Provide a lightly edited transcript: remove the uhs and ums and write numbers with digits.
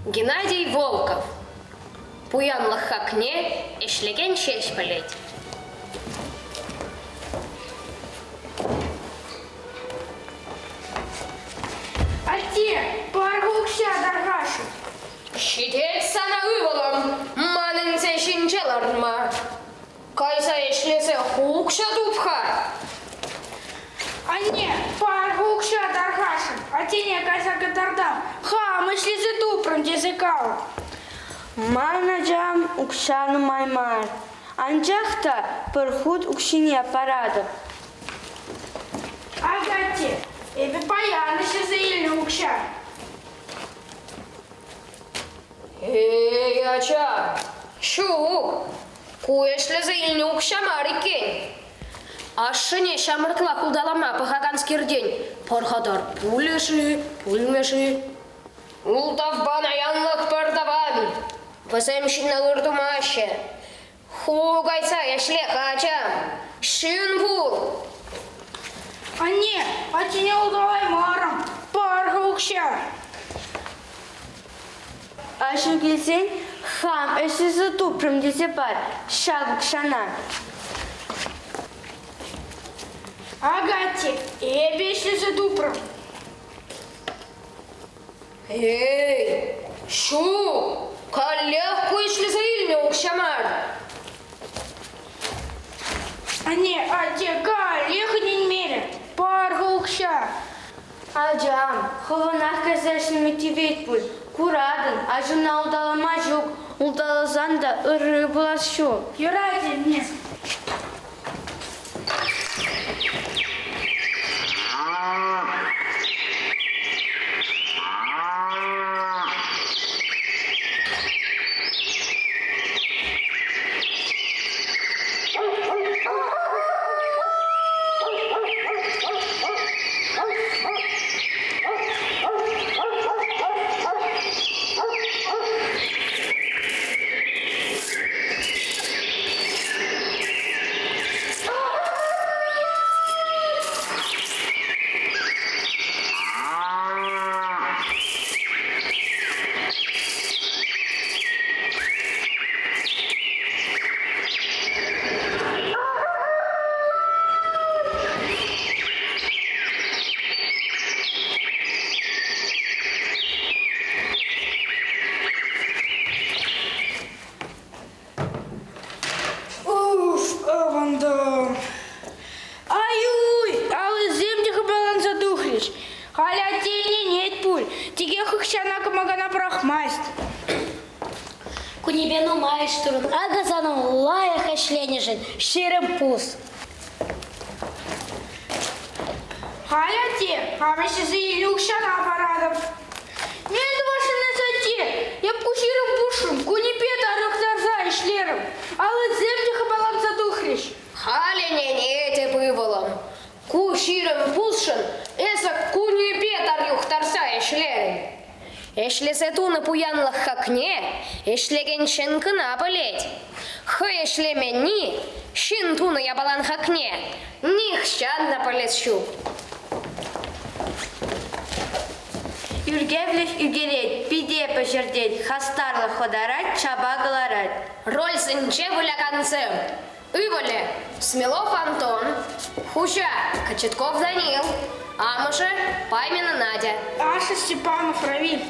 Геннадий Волков. Пуянлық хакне, ешлеген шеш білет. Ате, паргукша даргашы. Шитет сана ұйвалым, манын зешінчеларма. Кайса ешлесе хукша дупха. Ане, паргукша даргашы. Атене кайса катардам. Ха, мысли за тупром дезекал. Манаджам укшану маймар. Анчахта пархут укшине парадов. Агате, эбе паяны шизаильны укша. Эй, ача, шук, куешле за ильнюк шамарикен. Ашыне шамыртла кулдалама пахаганскер день. Пархадар пулеши, пульмеши. Ултав бана янлык пардаван. Ваземшина лырдумаще. Хугайса яшлеха ача. Шин пул. Ане, атене удалай марам. Паргукша. Ашу келсен, хам эшесі тупром дезепар. Шаг укшана. Агате, эбе шли за тупром. Эй, шу, коллег куешли за ильнюк шамар. Ане, ате, калеха не мере. Паргукша. Аджам, хованах казашны мотивет пуль. Курадын, ажына удалама жук. Удалазан да ыры булашу. Юрате мне. Аюй, алы земдігі баланса духриш. Халя тені нет пуль. Тиге хыкшана камагана брахмаст. Кунебену майштурун, агазану лая хашленежен, ширым пус. Халя те, хамеші за илюкшана парадов. Мен ваши на зате. Я пкуширым бушым, кунепет арыхтарза ишлерым. Алы земдігі баланса духриш. Халене не эте бывалом. Куширым пулшын, эсак куни петар юхтарса эшлерин. Эшлесе туны пуянлық хакне, эшлеген шын кына білет. Хы эшлемени, шын туны ябалан хакне, них щадна полесшу. Юргевлев югерет, пиде пожердеть, хастарлы ходарать, чабагаларать. Роль сынче вуляканцем. Ыволе Смелов Антон, Хуща Кочетков Данил, Амуша Паймена Надя. Аша Степанов Равиль.